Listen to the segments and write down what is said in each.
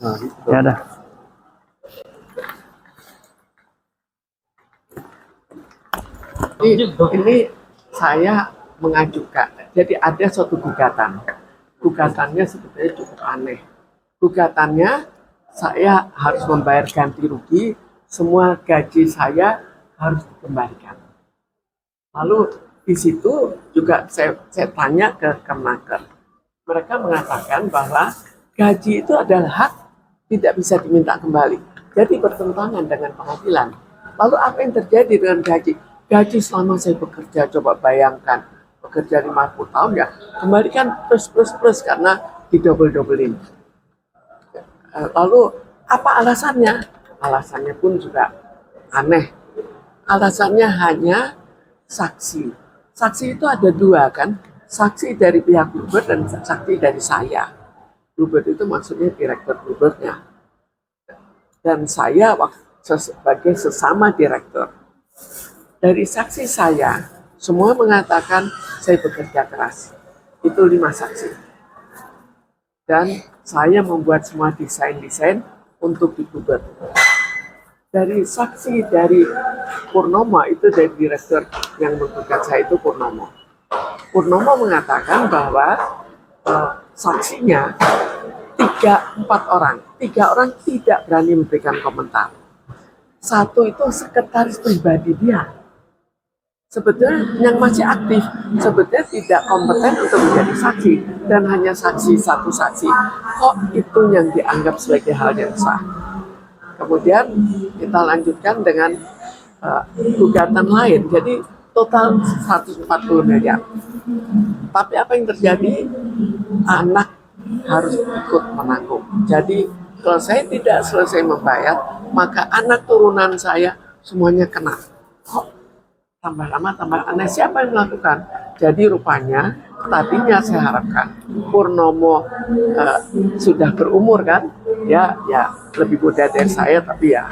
Nah, gitu. Ya dah. Ini saya mengajukan. Jadi ada suatu gugatan. Gugatannya sebetulnya cukup aneh. Gugatannya saya harus membayar ganti rugi, semua gaji saya harus dikembalikan. Lalu di situ juga saya tanya ke Kemenaker. Mereka mengatakan bahwa gaji itu adalah hak, tidak bisa diminta kembali. Jadi bertentangan dengan pengadilan. Lalu apa yang terjadi dengan gaji? Gaji selama saya bekerja, coba bayangkan, bekerja 50 tahun ya, kembalikan plus karena didobel-dobelin. Lalu apa alasannya? Alasannya pun juga aneh. Alasannya hanya saksi. Saksi itu ada dua kan, saksi dari pihak Bluebird dan saksi dari saya. Bluebird itu maksudnya direktur Bluebirdnya. Dan saya sebagai sesama direktur. Dari saksi saya, semua mengatakan saya bekerja keras. Itu 5 saksi. Dan saya membuat semua desain-desain untuk di Bluebird. Dari saksi dari Purnomo, itu dari direktur yang menggugat saya itu Purnomo. Purnomo mengatakan bahwa saksinya 3-4 orang. 3 orang tidak berani memberikan komentar. 1 itu sekretaris pribadi dia. Sebetulnya yang masih aktif, sebetulnya tidak kompeten untuk menjadi saksi. Dan hanya saksi 1 saksi. Kok itu yang dianggap sebagai hal yang sah? Kemudian kita lanjutkan dengan gugatan lain. Jadi total 140 miliar. Tapi apa yang terjadi? Anak harus ikut menanggung. Jadi kalau saya tidak selesai membayar, maka anak turunan saya semuanya kena. Kok tambah lama tambah aneh? Siapa yang melakukan? Jadi rupanya tadinya saya harapkan Purnomo sudah berumur kan, ya lebih muda dari saya, tapi ya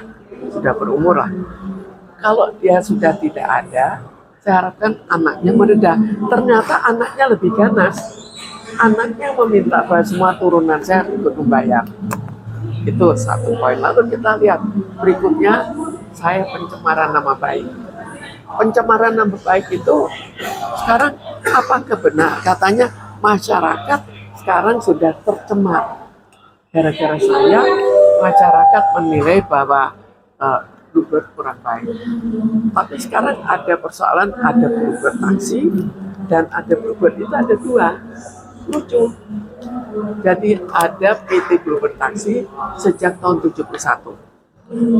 sudah berumur lah. Kalau dia sudah tidak ada, saya harapkan anaknya meredah. Ternyata anaknya lebih ganas. Anaknya meminta bahwa semua turunan saya ikut membayar. Itu 1 poin. Lalu kita lihat berikutnya, saya pencemaran nama baik. Pencemaran nama baik itu sekarang apakah benar? Katanya masyarakat sekarang sudah tercemar. Gara-gara saya, masyarakat menilai bahwa Bluebird kurang baik. Tapi sekarang ada persoalan, ada Bluebird taksi dan ada Bluebird itu ada 2. Lucu. Jadi ada PT Bluebird taksi sejak tahun 71.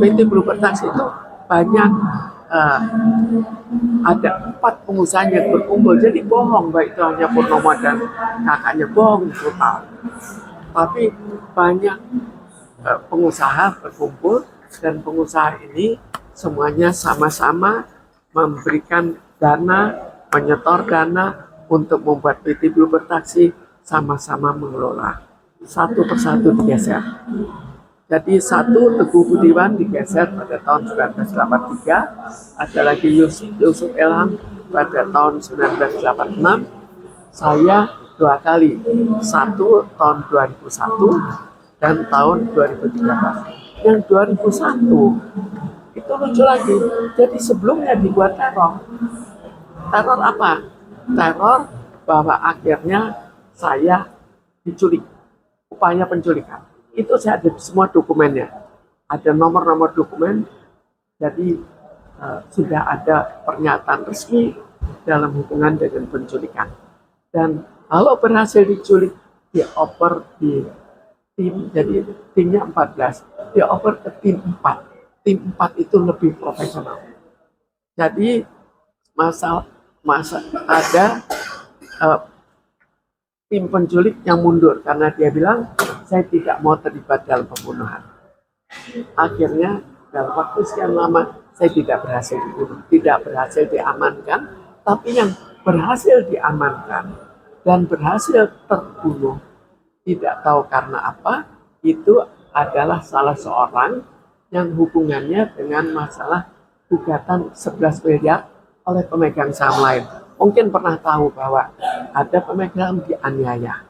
PT Bluebird taksi itu banyak ada 4 pengusaha yang berkumpul. Jadi bohong, baik itu hanya Purnomo dan kakaknya, bohong total. Tapi banyak pengusaha berkumpul dan pengusaha ini semuanya sama-sama memberikan dana, menyetor dana untuk membuat PT Bluebird taksi, sama-sama mengelola. Satu persatu digeser. Jadi 1 Teguh Budiman digeser pada tahun 1983, ada lagi Yusuf Ilham pada tahun 1986, saya 2 kali, 1 tahun 2001 dan tahun 2013. Yang 2001 itu lucu lagi, jadi sebelumnya dibuat teror. Teror apa? Teror bahwa akhirnya saya diculik, upaya penculikan. Itu saya ada semua dokumennya, ada nomor-nomor dokumen. Jadi sudah ada pernyataan resmi dalam hubungan dengan penculikan. Dan kalau berhasil diculik, dioper di tim, jadi timnya 14, dioper ke tim 4. Tim 4 itu lebih profesional. Jadi ada tim penculik yang mundur karena dia bilang saya tidak mau terlibat dalam pembunuhan. Akhirnya dalam waktu sekian lama saya tidak berhasil dibunuh, tidak berhasil diamankan, tapi yang berhasil diamankan dan berhasil terbunuh, tidak tahu karena apa, itu adalah salah seorang yang hubungannya dengan masalah gugatan 11 miliar oleh pemegang saham lain. Mungkin pernah tahu bahwa ada pemegang dianiaya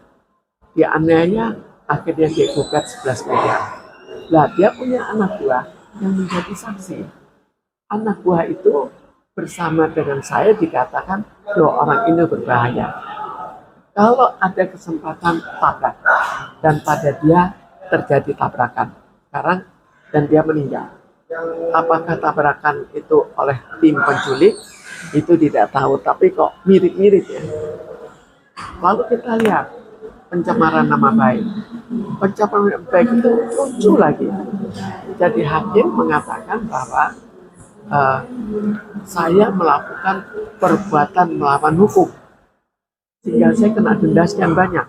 Akhirnya dia gugat 11 miliar. Lah dia punya anak buah yang menjadi saksi. Anak buah itu bersama dengan saya dikatakan bahwa orang ini berbahaya. Kalau ada kesempatan tabrak dan pada dia terjadi tabrakan sekarang dan dia meninggal. Apakah tabrakan itu oleh tim penculik? Itu tidak tahu, tapi kok mirip-mirip ya. Lalu kita lihat pencemaran nama baik. Pencemaran nama baik itu lucu lagi. Jadi hakim mengatakan bahwa saya melakukan perbuatan melawan hukum sehingga saya kena denda sekian banyak,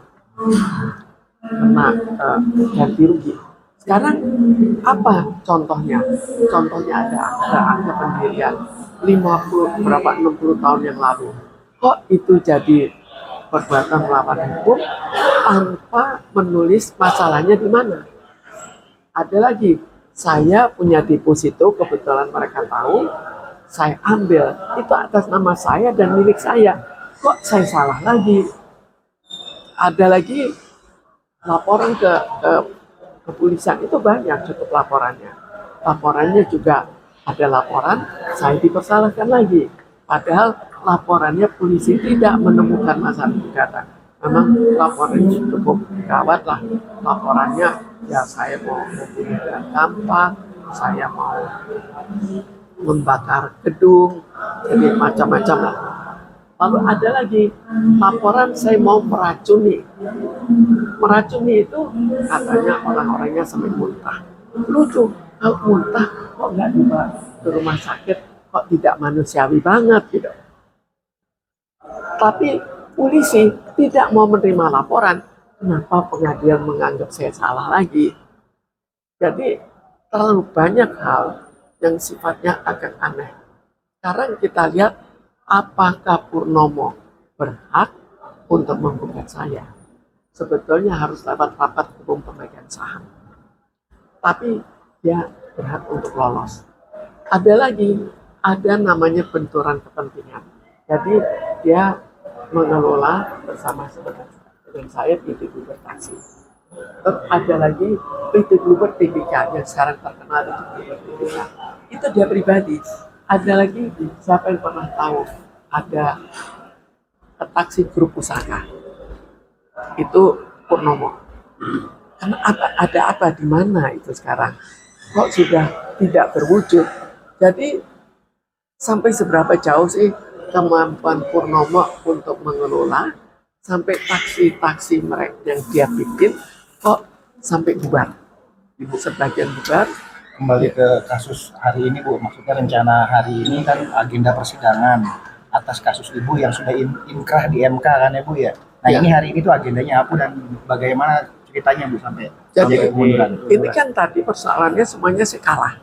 kena ganti rugi. Sekarang apa contohnya? Contohnya ada akta pendirian 50 berapa 60 tahun yang lalu. Kok itu jadi perbuatan melawan hukum tanpa menulis masalahnya di mana? Ada lagi, saya punya deposito, kebetulan mereka tahu, saya ambil, itu atas nama saya dan milik saya. Kok saya salah lagi? Ada lagi laporan ke kepolisian, itu banyak cukup laporannya. Laporannya juga ada laporan, saya dipersalahkan lagi. Padahal laporannya polisi tidak menemukan masalah gugatan. Memang laporannya cukup gawat lah. Laporannya ya saya mau membunuh dengan gampang, saya mau membakar gedung, jadi macam-macam lah. Lalu ada lagi laporan saya mau meracuni. Meracuni itu katanya orang-orangnya sampai muntah. Lucu, kalau muntah kok nggak dibawa ke rumah sakit, kok tidak manusiawi banget gitu. Tapi polisi tidak mau menerima laporan. Kenapa pengadilan menganggap saya salah lagi? Jadi terlalu banyak hal yang sifatnya agak aneh. Sekarang kita lihat apakah Purnomo berhak untuk menggugat saya. Sebetulnya harus lewat rapat umum pemegang saham. Tapi dia berhak untuk lolos. Ada lagi, ada namanya benturan kepentingan. Jadi dia mengelola bersama dengan saya PT Bluebird Taksi. Terus ada lagi PT Bluebird TBK yang sekarang terkenal itu Bluebird TBK. Itu dia pribadi. Ada lagi, siapa yang pernah tahu ada taksi grup pusaka. Itu Purnomo. Karena ada apa di mana itu sekarang? Kok sudah tidak berwujud? Jadi sampai seberapa jauh sih kemampuan Purnomo untuk mengelola sampai taksi-taksi mereka yang dia bikin kok sampai bubar? Ibu sebagian bubar. Kembali ke kasus hari ini Bu, maksudnya rencana hari ini kan agenda persidangan atas kasus Ibu yang sudah inkrah di MK kan ya Bu ya. Nah ya. Ini hari ini tuh agendanya apa dan bagaimana ceritanya Bu sampai kemunduran? Ini kan tadi persoalannya semuanya saya kalah.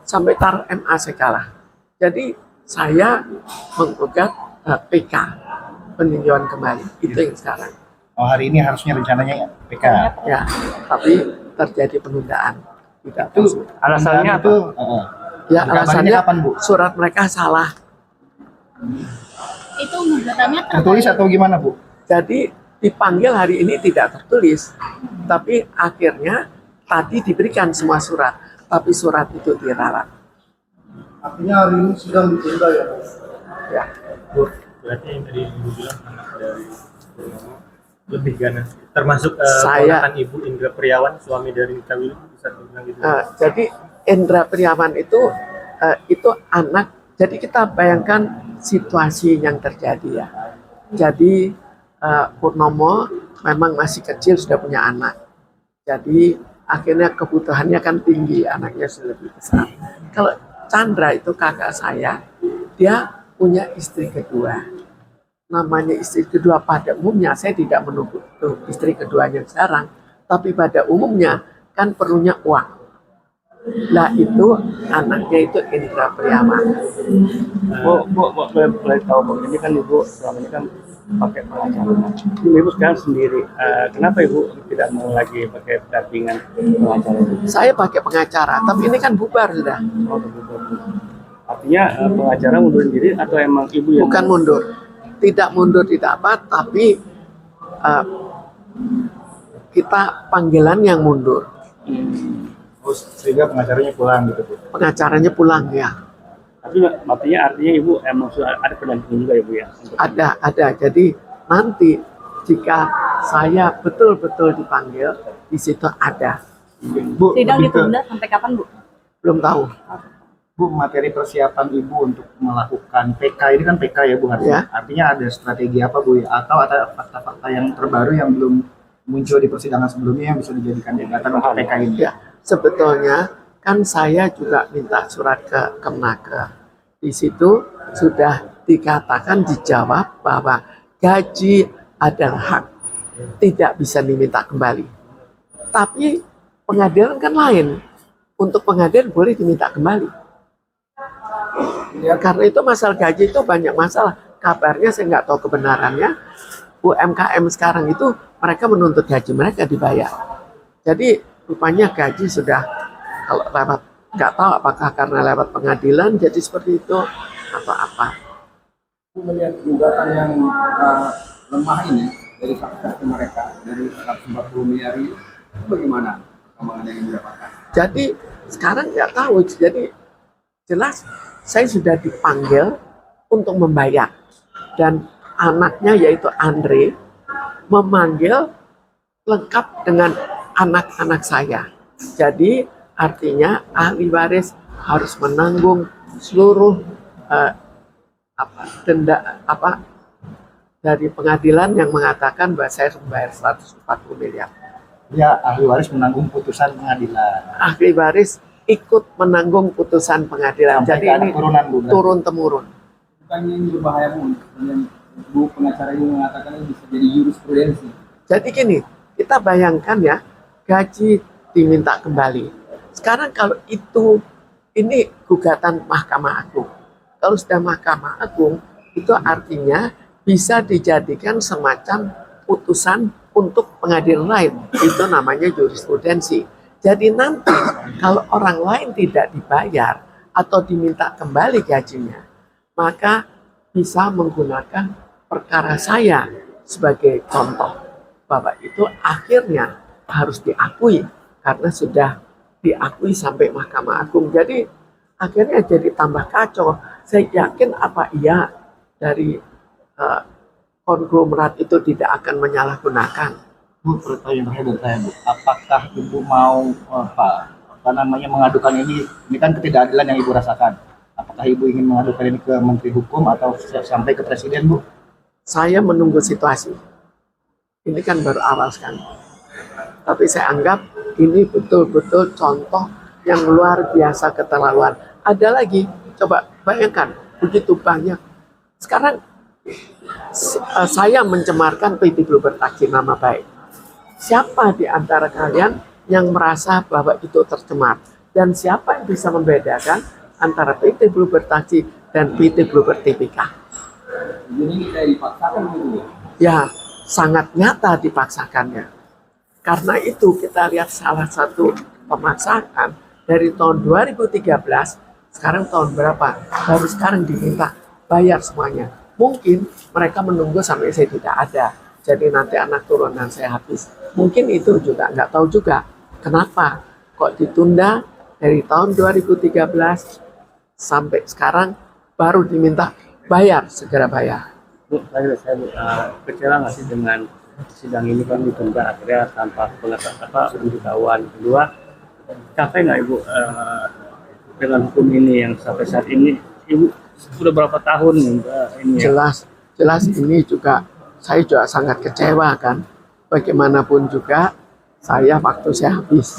Sampai taruh MA saya kalah. Jadi saya menggugat PK, peninjauan kembali. Itu yang sekarang. Oh hari ini harusnya rencananya PK. Ya, tapi terjadi penundaan. Tidak itu alasannya itu ya alasannya kapan, Bu? Surat mereka salah. Itu gugatannya tertulis atau gimana Bu? Jadi dipanggil hari ini tidak tertulis, tapi akhirnya tadi diberikan semua surat, tapi surat itu diralat. Artinya hari ini sidang ditunda ya, Bu? Ya. Bu, berarti yang tadi Ibu bilang anak dari Purnomo lebih ganas, termasuk ponakan Ibu Indra Priawan, suami dari Nita Willy, bisa dibilang gitu. Jadi Indra Priawan itu anak. Jadi kita bayangkan situasi yang terjadi ya. Jadi Purnomo memang masih kecil sudah punya anak. Jadi akhirnya kebutuhannya kan tinggi, anaknya sudah lebih besar. Kalau Chandra itu kakak saya, dia punya istri kedua. Namanya istri kedua pada umumnya, saya tidak menunggu istri keduanya sekarang, tapi pada umumnya kan perlunya uang. Lah itu anaknya itu Indra Priawan. Bu, boleh tahu Bu, ini kan Ibu selama ini kan pakai pengacara. Ibu sekarang sendiri, kenapa Ibu tidak mau lagi pakai dampingan pengacara? Saya pakai pengacara, tapi ini kan bubar sudah. Oh, bubar. Artinya pengacara mundur diri atau emang Ibu yang? Bukan mundur, tidak mundur tidak apa, tapi kita panggilan yang mundur. Sehingga pengacaranya pulang gitu Bu. Pengacaranya pulang ya. Tapi artinya Ibu emang sudah ada pendamping juga ya Bu ya? Ada. Jadi nanti jika saya betul-betul dipanggil, di situ ada. Bu, Sidang lebih ke- ditunda sampai kapan, Bu? Belum tahu. Bu, materi persiapan Ibu untuk melakukan PK ini kan PK ya Bu Ya. artinya ada strategi apa Bu ya? Atau ada fakta-fakta yang terbaru yang belum muncul di persidangan sebelumnya yang bisa dijadikan jembatan untuk PK ini? Ya, sebetulnya kan saya juga minta surat ke Kemnaker. Di situ sudah dikatakan, dijawab bahwa gaji adalah hak, tidak bisa diminta kembali. Tapi pengadilan kan lain. Untuk pengadilan boleh diminta kembali. Ya, karena itu masalah gaji itu banyak masalah. Kabarnya saya nggak tahu kebenarannya. UMKM sekarang itu mereka menuntut gaji mereka dibayar. Jadi rupanya gaji sudah, kalau lewat, nggak tahu apakah karena lewat pengadilan jadi seperti itu atau apa. Melihat gugatan yang lemah ini dari fraksi mereka dari 140 miliar ini, bagaimana perkembangan yang didapatkan? Jadi sekarang nggak tahu. Jadi jelas saya sudah dipanggil untuk membayar dan anaknya yaitu Andre memanggil lengkap dengan anak-anak saya. Jadi artinya ahli waris harus menanggung seluruh denda dari pengadilan yang mengatakan bahwa saya harus membayar 140 miliar. Ya, ahli waris menanggung putusan pengadilan. Ahli waris ikut menanggung putusan pengadilan. Sampai Jadi ke anak ini turunan Bu. turun temurun. Bukan yang berbahaya Bu, yang Bu pengacara ini mengatakan ini bisa jadi jurisprudensi. Jadi gini, kita bayangkan ya, gaji diminta kembali. Sekarang kalau ini gugatan Mahkamah Agung. Kalau sudah Mahkamah Agung, itu artinya bisa dijadikan semacam putusan untuk pengadilan lain. Itu namanya jurisprudensi. Jadi nanti kalau orang lain tidak dibayar atau diminta kembali gajinya, maka bisa menggunakan perkara saya sebagai contoh bahwa itu akhirnya harus diakui karena sudah diakui sampai Mahkamah Agung. Jadi akhirnya jadi tambah kacau. Saya yakin apa iya dari konglomerat itu tidak akan menyalahgunakan. Bu, pertanyaan terakhir dari saya Bu, apakah Ibu mau mengadukan ini kan ketidakadilan yang Ibu rasakan. Apakah Ibu ingin mengadukan ini ke Menteri Hukum atau sampai ke Presiden Bu? Saya menunggu situasi. Ini kan baru awal sekali. Tapi saya anggap ini betul-betul contoh yang luar biasa keterlaluan. Ada lagi, coba bayangkan, begitu banyak. Sekarang saya mencemarkan PT Bluebird Taksi nama baik. Siapa di antara kalian yang merasa bahwa itu tercemar? Dan siapa yang bisa membedakan antara PT Bluebird Taksi dan PT Bluebird TBK? Jadi ini kayak dipaksakan gitu ya. Ya, sangat nyata dipaksakannya. Karena itu kita lihat salah satu pemaksaan dari tahun 2013, sekarang tahun berapa? Baru sekarang diminta bayar semuanya. Mungkin mereka menunggu sampai saya tidak ada. Jadi nanti anak turunan saya habis. Mungkin itu juga nggak tahu juga. Kenapa kok ditunda dari tahun 2013 sampai sekarang baru diminta bayar, segera bayar. Bu, saya kecewa nggak sih dengan sidang ini kan ditunda akhirnya tanpa pemberitahuan. Kedua, capek nggak Ibu dengan hukum ini yang sampai saat ini Ibu sudah berapa tahun ini ya? Jelas ini juga saya juga sangat kecewa kan. Bagaimanapun juga saya waktu saya habis.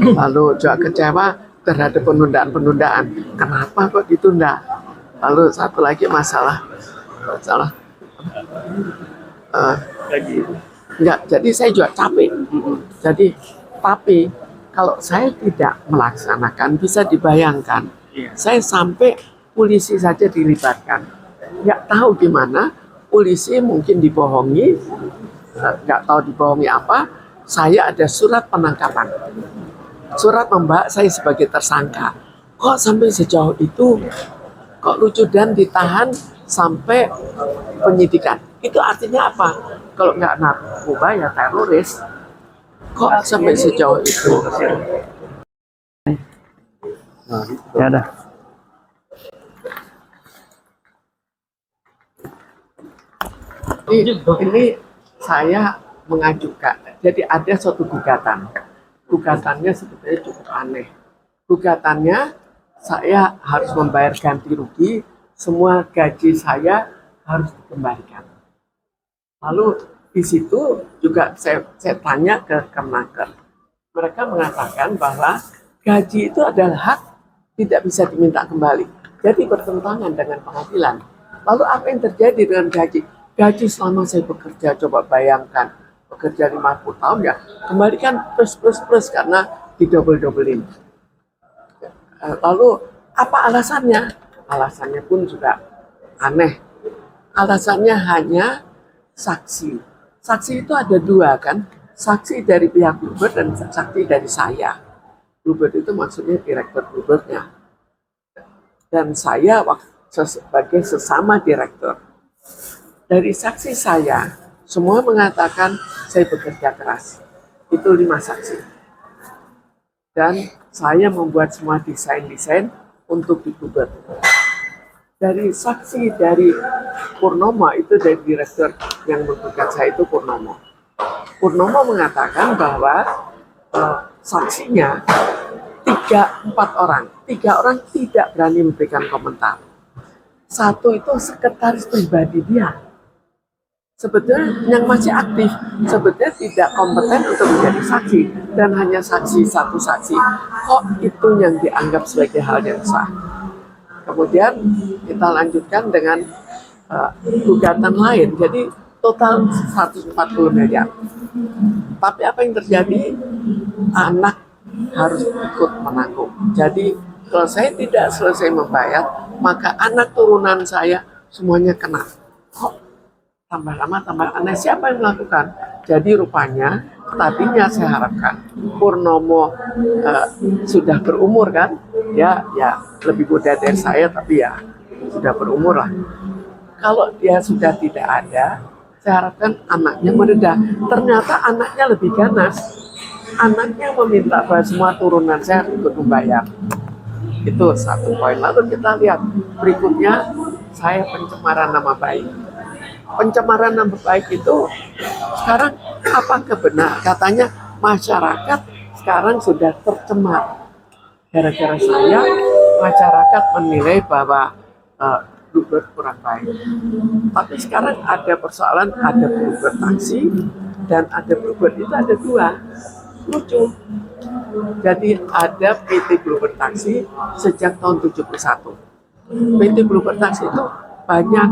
Lalu juga kecewa terhadap penundaan-penundaan. Kenapa kok ditunda? Lalu satu lagi masalah Gaji. enggak, jadi saya juga capek. Jadi tapi kalau saya tidak melaksanakan bisa dibayangkan. Iya. Saya sampai polisi saja dilibatkan. Nggak tahu gimana, polisi mungkin dibohongi, nggak tahu dibohongi apa. Saya ada surat penangkapan. Surat membawa saya sebagai tersangka. Kok sampai sejauh itu? Kok lucu dan ditahan sampai penyidikan? Itu artinya apa? Kalau nggak narkoba ya teroris. Kok sampai sejauh itu? Ya dah. Ini saya mengajukan. Jadi ada suatu gugatan. Gugatannya sebetulnya cukup aneh. Gugatannya saya harus membayar ganti rugi, semua gaji saya harus dikembalikan. Lalu di situ juga saya tanya ke Kemenaker. Mereka mengatakan bahwa gaji itu adalah hak, tidak bisa diminta kembali. Jadi bertentangan dengan pengadilan. Lalu apa yang terjadi dengan gaji? Gaji selama saya bekerja, coba bayangkan, bekerja 50 tahun ya, kembalikan plus karena didobel-dobelin. Lalu apa alasannya? Alasannya pun juga aneh. Alasannya hanya saksi. Saksi itu ada dua kan, saksi dari pihak Bluebird dan saksi dari saya. Bluebird itu maksudnya direktur Bluebirdnya. Dan saya sebagai sesama direktur. Dari saksi saya, semua mengatakan saya bekerja keras. Itu 5 saksi. Dan saya membuat semua desain-desain untuk di Bluebird. Dari saksi dari Purnomo, itu dari direktur yang menggugat saya itu Purnomo. Purnomo mengatakan bahwa saksinya 3-4 orang. 3 orang tidak berani memberikan komentar. 1 itu sekretaris pribadi dia. Sebetulnya yang masih aktif, sebetulnya tidak kompeten untuk menjadi saksi. Dan hanya saksi 1 saksi. Kok itu yang dianggap sebagai hal yang sah? Kemudian kita lanjutkan dengan gugatan lain. Jadi total 140 miliar. Tapi apa yang terjadi? Anak harus ikut menanggung. Jadi kalau saya tidak selesai membayar, maka anak turunan saya semuanya kena. Kok tambah lama tambah aneh? Siapa yang melakukan? Jadi rupanya tadinya saya harapkan Purnomo sudah berumur kan, ya lebih muda dari saya, tapi ya sudah berumur lah. Kalau dia sudah tidak ada, saya harapkan anaknya meredah. Ternyata anaknya lebih ganas. Anaknya meminta bahwa semua turunan saya ikut membayar. Itu 1 poin. Lalu kita lihat berikutnya, saya pencemaran nama baik. Pencemaran nama baik itu sekarang apakah benar? Katanya masyarakat sekarang sudah tercemar. Gara-gara saya, masyarakat menilai bahwa Bluebird kurang baik. Tapi sekarang ada persoalan, ada Bluebird taksi dan ada Bluebird itu ada 2. Lucu. Jadi ada PT Bluebird taksi sejak tahun 71. PT Bluebird taksi itu banyak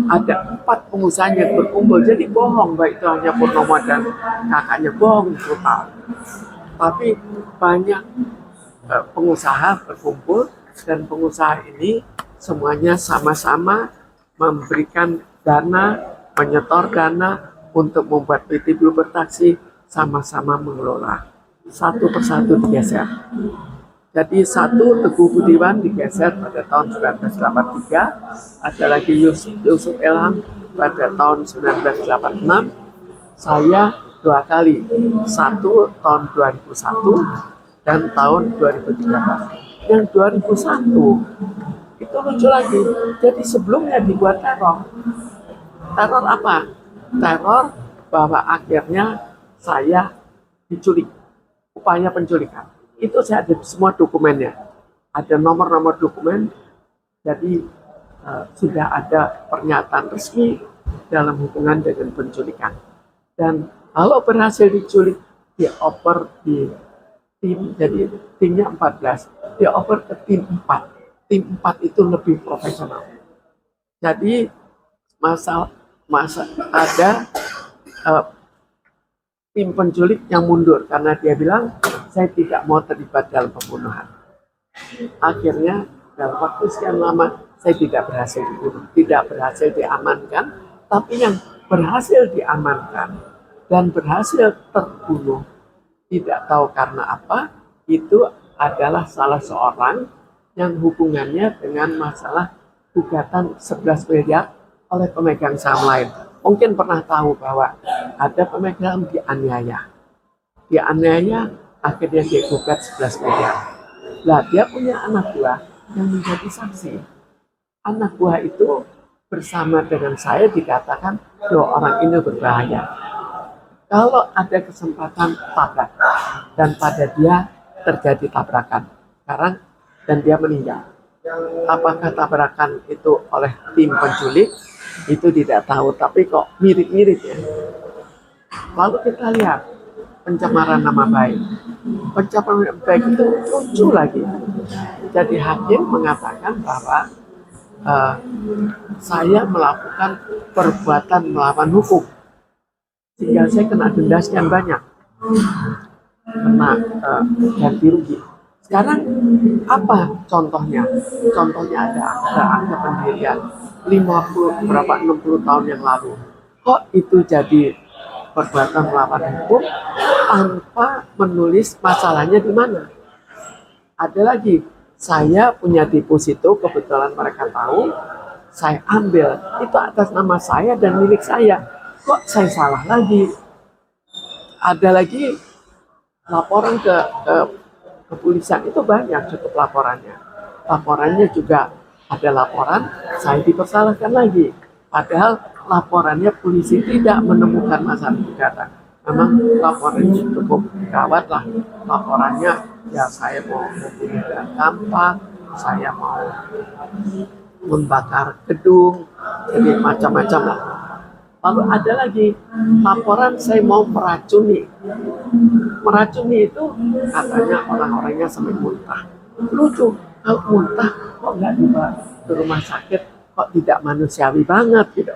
ada 4 pengusaha yang berkumpul. Jadi bohong, baik itu hanya Purnomo dan kakaknya, bohong total. Tapi banyak pengusaha berkumpul dan pengusaha ini semuanya sama-sama memberikan dana, menyetor dana untuk membuat PT Bluebird taksi, sama-sama mengelola. Satu persatu digeser. Jadi 1 Teguh Budiman digeser pada tahun 1983, ada lagi Yusuf Elham pada tahun 1986, saya 2 kali, 1 tahun 2001 dan tahun 2013. Yang 2001 itu lucu lagi, jadi sebelumnya dibuat teror. Teror apa? Teror bahwa akhirnya saya diculik, upaya penculikan. Itu saya ada semua dokumennya, ada nomor-nomor dokumen. Jadi sudah ada pernyataan resmi dalam hubungan dengan penculikan. Dan kalau berhasil diculik, dioper di tim, jadi timnya 14, dioper ke tim 4. Tim 4 itu lebih profesional. Jadi ada tim penculik yang mundur karena dia bilang saya tidak mau terlibat dalam pembunuhan. Akhirnya dalam waktu sekian lama saya tidak berhasil dibunuh, tidak berhasil diamankan, tapi yang berhasil diamankan dan berhasil terbunuh tidak tahu karena apa, itu adalah salah seorang yang hubungannya dengan masalah gugatan 11 miliar oleh pemegang saham lain. mungkin pernah tahu bahwa ada pemegang dianiaya, akhirnya dia gugat 11 miliar. Lah dia punya anak buah yang menjadi saksi. Anak buah itu bersama dengan saya dikatakan bahwa orang ini berbahaya. Kalau ada kesempatan tabrak dan pada dia terjadi tabrakan sekarang dan dia meninggal. Apakah tabrakan itu oleh tim penculik? Itu tidak tahu, tapi kok mirip-mirip ya. Lalu kita lihat pencemaran nama baik. Pencemaran nama baik itu lucu lagi. Jadi hakim mengatakan bahwa saya melakukan perbuatan melawan hukum, sehingga saya kena denda sekian banyak, kena ganti rugi. Sekarang apa contohnya? Contohnya ada angka pendirian 60 tahun yang lalu. Kok itu jadi perbuatan melawan hukum tanpa menulis masalahnya di mana? Ada lagi, saya punya deposito, kebetulan mereka tahu, saya ambil, itu atas nama saya dan milik saya. Kok saya salah lagi? Ada lagi laporan ke kepolisian, itu banyak cukup laporannya. Laporannya juga ada laporan, saya dipersalahkan lagi. Padahal laporannya polisi tidak menemukan masalah gugatan. Memang laporannya cukup gawat lah. Laporannya ya saya mau membunuh dan tampak, saya mau membakar gedung, jadi macam-macam lah. Lalu ada lagi laporan saya mau meracuni. Meracuni itu katanya orang-orangnya sampai muntah. Lucu, kalau muntah kok nggak dibawa ke rumah sakit, kok tidak manusiawi banget gitu.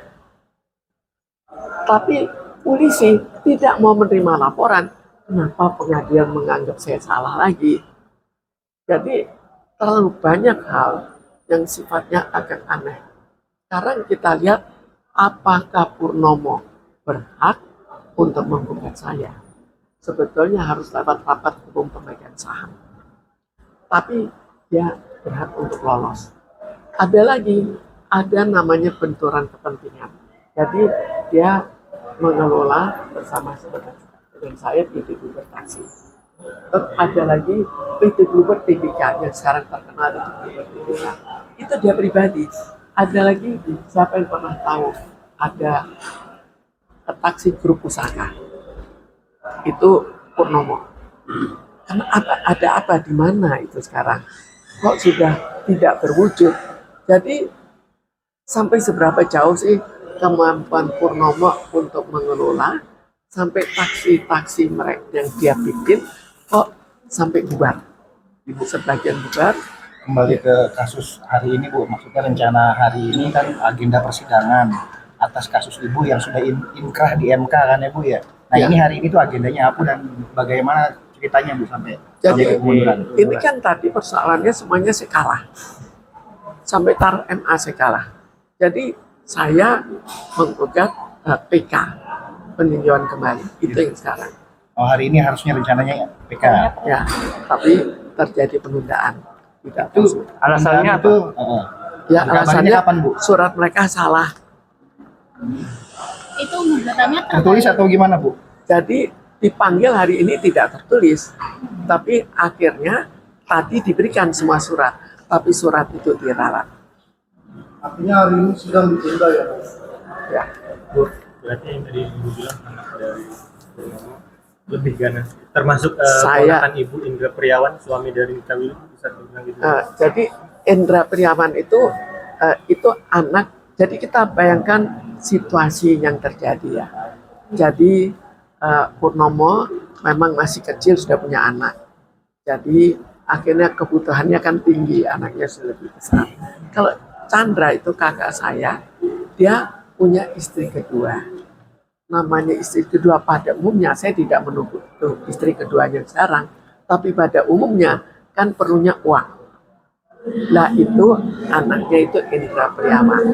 Tapi polisi tidak mau menerima laporan. Kenapa pengadilan menganggap saya salah lagi? Jadi terlalu banyak hal yang sifatnya agak aneh. Sekarang kita lihat apakah Purnomo berhak untuk menggugat saya. Sebetulnya harus lewat rapat umum pemegang saham. Tapi dia berhak untuk lolos. Ada lagi, ada namanya benturan kepentingan. Jadi dia mengelola bersama dengan saya PT Bluebird Taksi. Terus ada lagi PT Bluebird TBK yang sekarang terkenal itu Bluebird TBK. Itu dia pribadi. Ada lagi, siapa yang pernah tahu, ada taksi grup pusaka. Itu Purnomo. Karena ada apa di mana itu sekarang? Kok sudah tidak berwujud? Jadi sampai seberapa jauh sih kemampuan Purnomo untuk mengelola sampai taksi-taksi mereka yang dia bikin kok sampai bubar? Ibu sebagian bubar. Kembali ke kasus hari ini Bu, maksudnya rencana hari ini kan agenda persidangan atas kasus Ibu yang sudah inkrah di MK kan ya Bu ya. Nah Ya. ini hari ini tuh agendanya apa dan bagaimana ceritanya Bu sampai Jadi kemunduran? ini kan tadi persoalannya semuanya saya kalah. Sampai taruh MA saya kalah. Jadi saya menggugat PK, peninjauan kembali. Itu yang sekarang. Oh hari ini harusnya rencananya PK. Ya, tapi terjadi penundaan. Tidak Itu Alasannya itu ya, kabarnya alasannya kapan Bu? surat mereka salah. Itu gugatannya Tertulis atau gimana Bu? Jadi dipanggil hari ini tidak tertulis. Tapi akhirnya tadi diberikan semua surat. Tapi surat itu diralat. Artinya hari ini sidang ditunda ya, Bos? Ya. Bu, berarti yang tadi Ibu bilang anak dari Purnomo lebih ganas. Termasuk Saya- ponakan Ibu Indra Priawan, suami dari Nita Willy, bisa dibilang gitu. Jadi Indra Priawan itu anak. Jadi kita bayangkan situasi yang terjadi ya. Jadi Purnomo memang masih kecil sudah punya anak. Jadi akhirnya kebutuhannya kan tinggi, anaknya sudah lebih besar. Kalau Chandra itu kakak saya, dia punya istri kedua. Namanya istri kedua pada umumnya, saya tidak menunggu tuh istri keduanya sekarang. Tapi pada umumnya kan perlunya uang. Lah itu anaknya itu Indra Priawan.